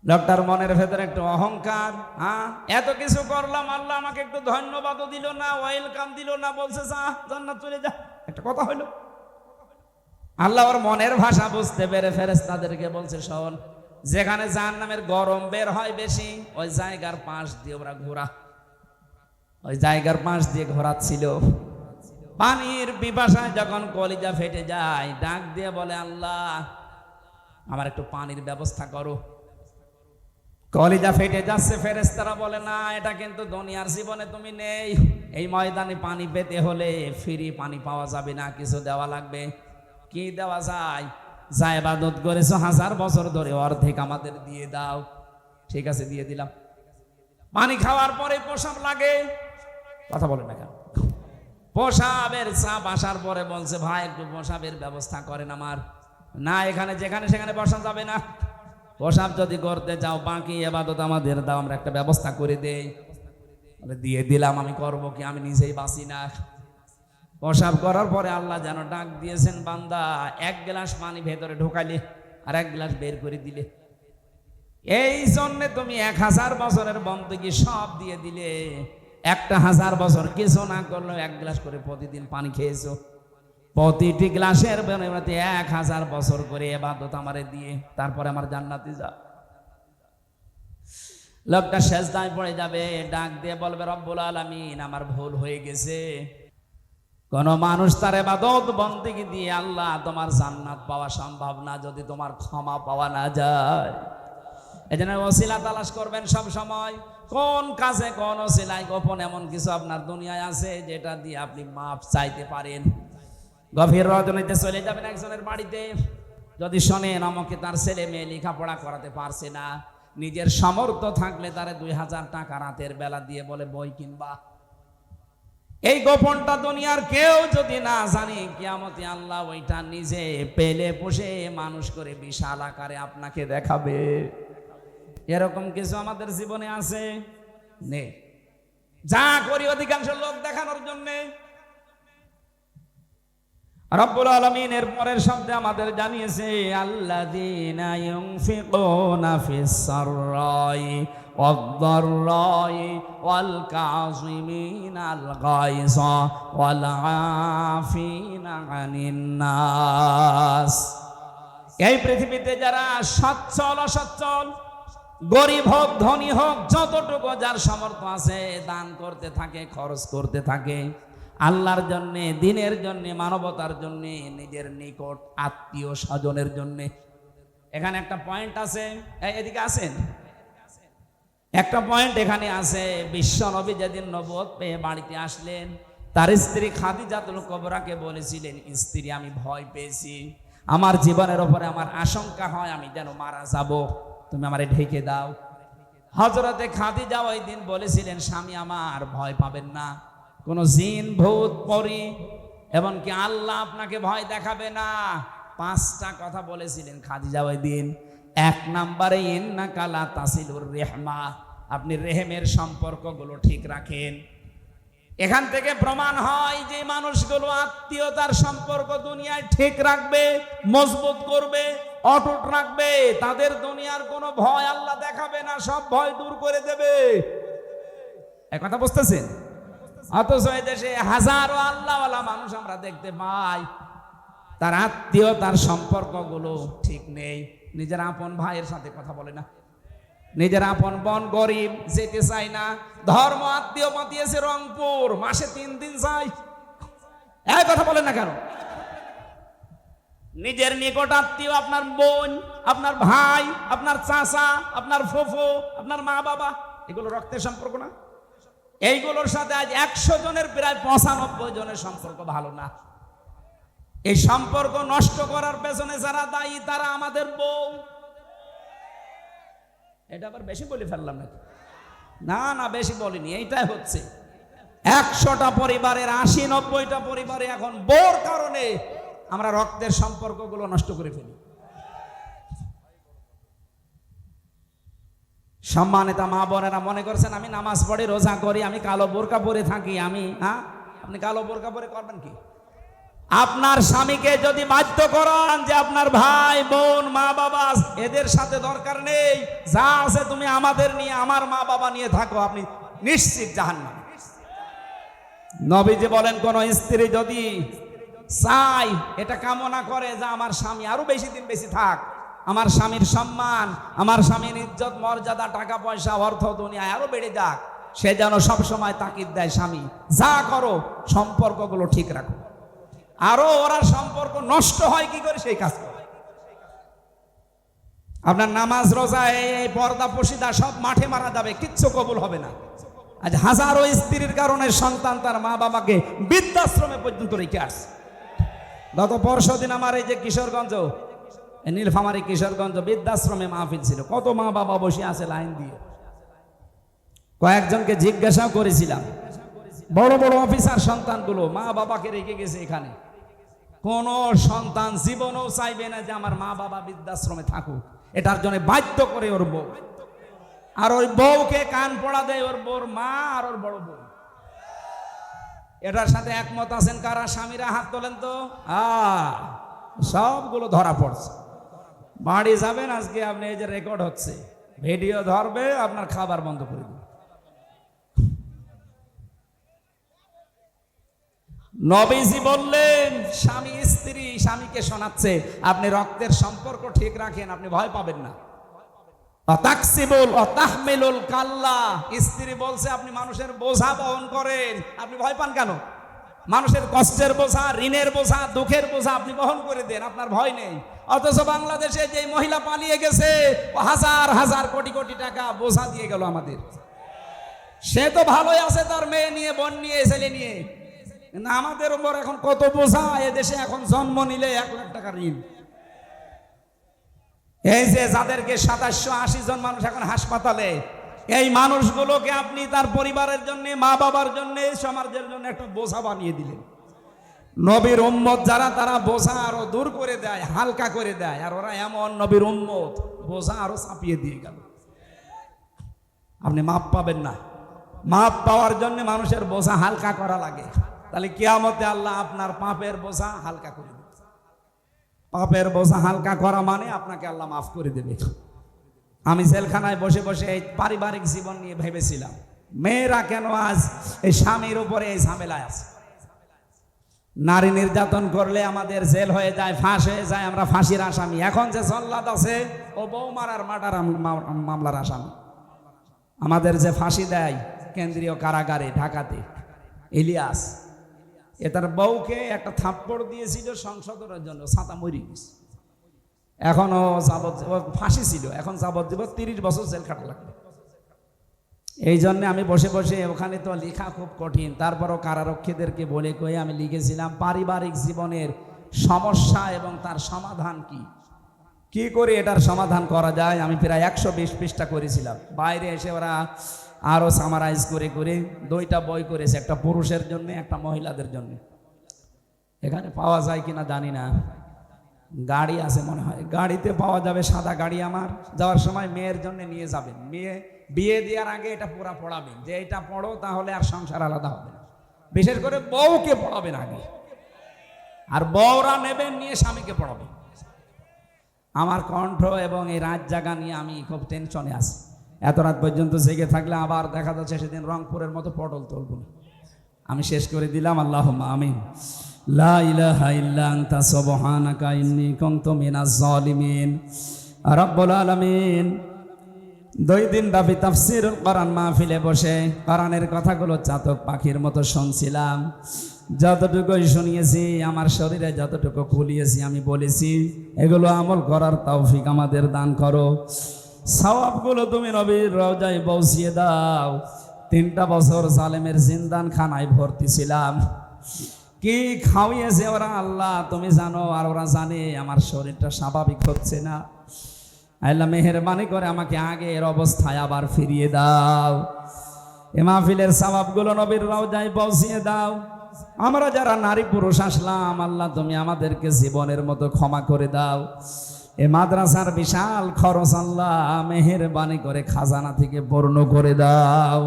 লোকটার মনের ভেতরে একটু অহংকার, হ্যাঁ এত কিছু করলাম, আল্লাহ আমাকে একটু ধন্যবাদও দিল না, ওয়েলকাম দিল না, বলছে যা জান্নাত চলে যা। একটা কথা হইলো, আল্লাহ ওর মনের ভাষা বুঝতে পেরে ফেরেশতাদেরকে বলছে, শোন, যেখানে জাহান্নামের গরম বের হয় বেশি, ওই জায়গার পাশ দিয়ে ওরা ঘোরা, ওই জায়গার পাশ দিয়ে ঘোরাচ্ছিল। পানির পিপাসায় যখন কলিজা ফেটে যায়, ডাক দিয়ে বলে, আল্লাহ আমার একটু পানির ব্যবস্থা করো। কলিজা ফেটে যাচ্ছে, ফেরেশতারা বলে, না, এটা কিন্তু দুনিয়ার জীবনে তুমি নেই, এই ময়দানে পানি পেতে হলে ফ্রি পানি পাওয়া যাবে না, কিছু দেওয়া লাগবে। কি দেওয়া যায়? যা ইবাদত করেছো 1000 বছর ধরে, অর্ধেক আমাদের দিয়ে দাও। ঠিক আছে, দিয়ে দিলাম। পানি খাওয়ার পরে প্রসাব লাগে, কথা বলে না কেন? প্রসাবের চাপ আসার পরে বলছে, ভাই একটু প্রসাবের ব্যবস্থা করেন আমার। না, এখানে যেখানে সেখানে বসা যাবে না, প্রসাব যদি করতে চাও বাকি ইবাদত আমাদের দাও, আমরা একটা ব্যবস্থা করে দেই। দিয়ে দিলাম। আমি করব কি? আমি নিজেই বাঁচি না। প্রসাব করার পরে আল্লাহ যেন ডাক দিয়েছেন, বান্দা 1 গ্লাস পানি ভেতরে ঢোকাইলে আর 1 গ্লাস বের করে দিলে, এই জন্যে তুমি 1000 বছরের বন্দেগী সব দিয়ে দিলে। 1000 বছর কিছু না করলেও 1 গ্লাস করে প্রতিদিন পানি খেয়েছো, প্রতিটি গ্লাসের বিনিময়ে 1000 বছর করে ইবাদত আমারে দিয়ে তারপরে আমার জান্নাতে যা। লোকটা সেজদায় পড়ে যাবে, ডাক দিয়ে বলবে রব্বুল আলামিন আমার ভুল হয়ে গেছে। কোন মানুষ তার ইবাদত বন্দেগী দিয়ে আল্লাহ তোমার জান্নাত পাওয়া সম্ভব না যদি তোমার ক্ষমা পাওয়া না যায়। এজন্য ওসিলা তালাশ করবেন সব সময়। কোন কাজে কোন ওসিলায় গোপন এমন কিছু আপনার দুনিয়ায় আছে যেটা দিয়ে আপনি মাপ চাইতে পারেন। গভীর রজনীতে চলে যাবেন একজনের বাড়িতে, যদি শোনেন আমাকে তার ছেলে মেয়ে লেখাপড়া করাতে পারছে না, নিজের সামর্থ্য থাকলে তারে 2000 টাকা রাতের বেলা দিয়ে বলে বই কিনবা। এই গোপনটা দুনিয়ার কেউ যদি না জানে, কিয়ামতে আল্লাহ ওইটা নিজে পেলে পুষে মানুষ করে বিশাল আকারে আপনাকে দেখাবে। এরকম কিছু আমাদের জীবনে আছে নেই? যা করি অধিকাংশ লোক দেখানোর জন্যে। রব্বুল আলামিন এর পরের শব্দে আমাদের জানিয়েছে আল্লাযীনা ইউনফিকুনা ফিস সাররাই ওয়াদ-দাররাই ওয়াল কাযিমিনাল গায়যা ওয়াল আফিনা আনিন নাস। এই পৃথিবীতে যারা সচ্ছল অসচ্ছল, গরিব হোক ধনী হোক, যতটুকু যার সামর্থ্য আছে দান করতে থাকে, খরচ করতে থাকে আল্লাহর জন্য, দিনের জন্য, মানবতার জন্য, নিজের নিকট আত্মীয় স্বজনের জন্য। এখানে একটা পয়েন্ট আছে, এদিকে আসেন, একটা পয়েন্ট এখানে আছে। বিশ্ব নবী যেদিন নবুয়ত পেয়ে বাড়িতে আসলেন, তার স্ত্রী খাদিজাতুল কুবরাকে বলেছিলেন, স্ত্রী আমি ভয় পেয়েছি, আমার জীবনের উপরে আমার আশঙ্কা হয় আমি যেন মারা যাব, তুমি আমারে ঢেকে দাও। হযরতে খাদিজা ওই দিন বলেছিলেন, স্বামী আমার ভয় পাবেন না, কোন জিন ভূত পরী এমনকি আল্লাহ আপনাকে ভয় দেখাবে না। 5টা কথা বলেছিলেন খাদিজা ওই দিন। 1 নম্বরে ইন্নাকা লা তাসিলুর রেহমা, আপনি রেহেমের সম্পর্কগুলো ঠিক রাখেন। এখান থেকে প্রমাণ হয় যে মানুষগুলো আত্মীয়তার সম্পর্ক দুনিয়ায় ঠিক রাখবে, মজবুত করবে, অটুট রাখবে, তাদের দুনিয়ার কোনো ভয় আল্লাহ দেখাবে না, সব ভয় দূর করে দেবে। এই কথা বুঝতেছেন? অথচ এই দেশে হাজারো আল্লাহওয়ালা মানুষ আমরা দেখতে পাই, তার আত্মীয়তার সম্পর্কগুলো ঠিক নেই। নিজের আপন ভাইয়ের সাথে কথা বলে না, নিজের আপন বোন গরিব, যেতে চাই না। ধর্ম আত্মীয় পাঠিয়েছে রংপুর, মাসে 3 দিন যাই, এই কথা বলে না কেন? নিজের নিকট আত্মীয় আপনার বোন, আপনার ভাই, আপনার চাচা, আপনার ফুফু, আপনার মা বাবা, এগুলো রক্তের সম্পর্ক না? এইগুলোর সাথে আজ 100 জনের প্রায় 95 জনের সম্পর্ক ভালো না। এই সম্পর্ক নষ্ট করার পেছনে যারা দায়ী তারা আমাদের বউ। এটা আবার বেশি বলে ফেললাম নাকি? না না, বেশি বলিনি, এইটাই হচ্ছে। 100টা পরিবারের 80-90টা পরিবারে এখন বউর কারণে আমরা রক্তের সম্পর্কগুলো নষ্ট করে ফেলি। সম্মানিত মা বোনেরা, মনে করছেন আমি নামাজ পড়ি, রোজা করি, আমি কালো বোরকা পরে থাকি, আমি আপনি কালো বোরকা পরে করবেন কি? আপনার স্বামীকে যদি বাধ্য করান যে আপনার ভাই বোন মা বাবা এদের সাথে দরকার নেই, যা আছে তুমি আমাদের নিয়ে, আমার মা বাবা নিয়ে থাকো, আপনি নিশ্চিত জাহান্নাম। নবীজি বলেন, কোন স্ত্রী যদি চাই, এটা কামনা করে যে আমার স্বামী আরো বেশি দিন বেশি থাক, আমার স্বামীর সম্মান, আমার স্বামীর ইজ্জত মর্যাদা, টাকা পয়সা, অর্থ দুনিয়ায় আরো বেড়ে যাক, সে যেন সবসময় তাকিদ দেয়, স্বামী যা করো সম্পর্কগুলো ঠিক রাখো। আরো ওরা সম্পর্ক নষ্ট হয় কি করে সেই কাজ করে। আপনার নামাজ রোজা এই পর্দা পশিদা সব মাঠে মারা যাবে, কিচ্ছু কবুল হবে না। আজ হাজারো স্ত্রীর কারণে সন্তান তার মা বাবাকে বৃদ্ধাশ্রমে পর্যন্ত রেখে আসছে। গত পরশুদিন আমার এই যে কিশোরগঞ্জ, নীলফামারী কিশোরগঞ্জ বৃদ্ধাশ্রমে মাহফিল ছিল, কত মা বাবা বসে আছে লাইন দিয়ে। কয়েকজনকে জিজ্ঞাসা করেছিলাম, বড় বড় অফিসার সন্তানগুলো মা বাবাকে রেখে গেছে এখানে, কোন সন্তান জীবনও চাইবে না যে আমার মা বাবা বৃদ্ধাশ্রমে থাকুক, এটার জন্য বাধ্য করে ওর বউ, আর ওই বউকে কান পড়া দেয় ওর বউর মা আর ওর বড় বউ। এটার সাথে একমত আছেন কারা? স্বামীরা হাত তোলেন তো। সবগুলো ধরা পড়ছে। বাড়ি যাবেন আজকে আপনি, এই যে রেকর্ড হচ্ছে, ভিডিও ধরবে, আপনার খাবার বন্ধ করে দেবে। নবীজি বললেন, স্বামী স্ত্রী স্বামীকে শোনাচ্ছে আপনি রক্তের সম্পর্ক ঠিক রাখেন, আপনি ভয় পাবেন না। তাকসিবুল ও তাহমিলুল কাল্লা, স্ত্রী বলছে আপনি মানুষের বোঝা বহন করেন, আপনি ভয় পান কেন? মানুষের কষ্টের বোঝা, ঋণের বোঝা, দুঃখের বোঝা আপনি বহন করে দেন, আপনার ভয় নেই। অথচ বাংলাদেশে যে মহিলা পালিয়ে গেছে, হাজার হাজার কোটি কোটি টাকা বোঝা দিয়ে গেল আমাদের। সে তো ভালোই আছে তার মেয়ে নিয়ে, বোন নিয়ে, ছেলে নিয়ে, কিন্তু আমাদের উপর এখন কত বোঝা। এদেশে এখন জন্ম নিলে 1 লাখ টাকা ঋণ। এই যে যাদেরকে 780 জন মানুষ এখন হাসপাতালে, এই মানুষগুলোকে আপনি তার পরিবারের জন্য, মা বাবার জন্য, সমাজের জন্য একটা বোঝা বানিয়ে দিলেন। নবীর উম্মত যারা, তারা বোঝা আরো দূর করে দেয়, হালকা করে দেয়, আর ওরা এমন নবীর উম্মত বোঝা আরো চাপিয়ে দিয়ে গেল। আপনি মাপ পাবেন না। মাপ পাওয়ার জন্য মানুষের বোঝা হালকা করা লাগে। তাহলে কিয়ামতে আল্লাহ আপনার পাপের বোঝা হালকা করে দেবে। পাপের বোঝা হালকা করা মানে আপনাকে আল্লাহ মাফ করে দেবে। আমি জেলখানায় বসে বসে এই পারিবারিক জীবন নিয়ে ভেবেছিলাম, মেয়েরা কেন আজ এই স্বামীর উপরে এই ঝামেলায় আছে। নারী নির্যাতন করলে আমাদের জেল হয়ে যায়, ফাঁস হয়ে যায়, আমরা ফাঁসির আসামি। এখন যে জল্লাদ আছে ও বউ মারার মার্ডার মামলার আসামি। আমাদের যে ফাঁসি দেয় কেন্দ্রীয় কারাগারে ঢাকাতে, ইলিয়াস, তার বউকে একটা থাপ্পড় দিয়েছিল সংশোধনের জন্য, ছাতা মরি গেছে। এখনো ফাঁসি ছিল, এখন যাবজ্জীবন 30 বছর জেল খাটা লাগবে। এই জন্য আমি বসে বসে, ওখানে তো লেখা খুব কঠিন, তারপরও কারারক্ষীদেরকে বলে কয়ে আমি লিখেছিলাম পারিবারিক জীবনের সমস্যা এবং তার সমাধান কি করে এটার সমাধান করা যায়। আমি প্রায় 120 পৃষ্ঠা করেছিলাম। বাইরে এসে ওরা আরো সামারাইজ করে করে 2টা বই করেছে, একটা পুরুষের জন্য, একটা মহিলাদের জন্য। এখানে পাওয়া যায় কিনা জানি না, গাড়ি আছে মনে হয়, গাড়িতে পাওয়া যাবে। সাদা গাড়ি আমার, যাওয়ার সময় মেয়ের জন্য নিয়ে যাবেন। মেয়ে বিয়ে দেওয়ার আগে এটা পুরা পড়াবেন যে এটা পড়ো, তাহলে আর সংসার আলাদা হবে না। বিশেষ করে বউকে পড়াবেন আগে, আর বউরা নেবেন নিয়ে স্বামীকে পড়াবেন। আমার কণ্ঠ এবং এই রাত জাগা নিয়ে আমি খুব টেনশনে আছি। এত রাত পর্যন্ত জেগে থাকলে আবার দেখা যাচ্ছে সেদিন রংপুরের মতো পটল তুলব না। আমি শেষ করে দিলাম। আল্লাহুম্মা আমিন। লা ইলাহা ইল্লা আনতা সুবহানাকা ইন্নী কুনতু মিনাজ জালিমিন। রব্বুল আলামিন 2 দিন ব্যাপী তাফসীরুল কোরআন মাহফিলে বসে কোরআনের কথাগুলো চাতক পাখির মতো শুনছিলাম। যতটুকুই শুনিয়েছি, আমার শরীরে যতটুকু কুলিয়েছি আমি বলেছি, এগুলো আমল করার তৌফিক আমাদের দান করো। সওয়াবগুলো তুমি নবীর রওজায় পৌঁছিয়ে দাও। 3টা বছর জালেমের জিন্দান খানায় ভর্তি ছিলাম। কি খাওয়িয়েছে ওরা আল্লাহ তুমি জানো, আর ওরা জানে আমার শরীরটা স্বাভাবিক হচ্ছে না। আল্লাহ মেহেরবানি করে আমাকে আগের অবস্থায় আবার ফিরিয়ে দাও। এ মাহফিলের সওয়াবগুলো নবীর রওজায় পৌঁছিয়ে দাও। আমরা যারা নারী পুরুষ আসলাম, আল্লাহ তুমি আমাদেরকে জীবনের মতো ক্ষমা করে দাও। এ মাদ্রাসার বিশাল খরচ আল্লাহ মেহেরবানি করে খাজানা থেকে পূর্ণ করে দাও।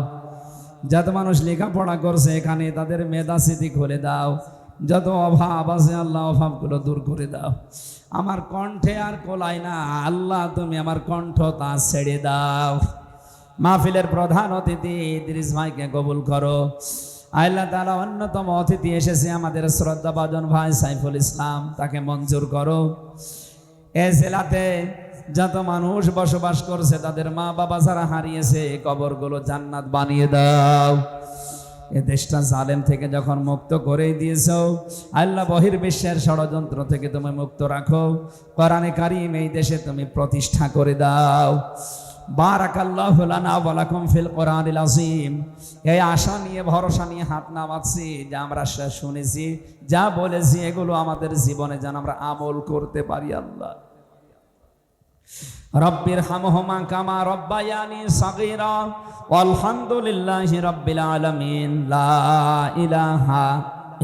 যত মানুষ লেখাপড়া করছে এখানে, তাদের মেধা স্মৃতি খুলে দাও। যত অভাব আছে আল্লাহ অভাবগুলো দূর করে দাও। আমার কণ্ঠে আর কোলাই না আল্লাহ, তুমি আমার কণ্ঠ তা ছেড়ে দাও। মাহফিলের প্রধান অতিথি ইদ্রিস ভাইকে কবুল করো। আল্লাহ তাআলা অন্যতম অতিথি এসেছে আমাদের শ্রদ্ধাভাজন ভাই সাইফুল ইসলাম, তাকে মঞ্জুর করো। এ জেলাতে যত মানুষ বসবাস করছে, তাদের মা বাবা যারা হারিয়েছে, কবরগুলো জান্নাত বানিয়ে দাও। এ দেশটা জালেম থেকে যখন মুক্ত করেই দিয়েছো আল্লাহ, বহির্বিশ্বের ষড়যন্ত্র থেকে তুমি মুক্ত রাখো। কোরআনে কারীম এই দেশে তুমি প্রতিষ্ঠা করে দাও। বারাকাল্লাহু লানা ওয়া লাকুম ফিল কোরআনিল আযীম। এই আশা নিয়ে, ভরসা নিয়ে হাত নামাচ্ছি, যা আমরা শুনেছি, যা বলেছি, এগুলো আমাদের জীবনে যেন আমরা আমল করতে পারি। আল্লাহ রব্বির হামহুমা কামা রব্বায়ানি সাগীরা ওয়ালহামদুলিল্লাহি রাব্বিল আলামিন। লা ইলাহা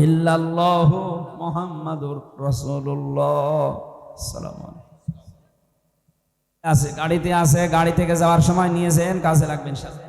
ইল্লাল্লাহু মুহাম্মাদুর রাসূলুল্লাহ। আসসালামু আলাইকুম। আছে গাড়িতে আছে, গাড়ি থেকে যাওয়ার সময় নিয়েছেন, কাজে লাগবেন ইনশাআল্লাহ।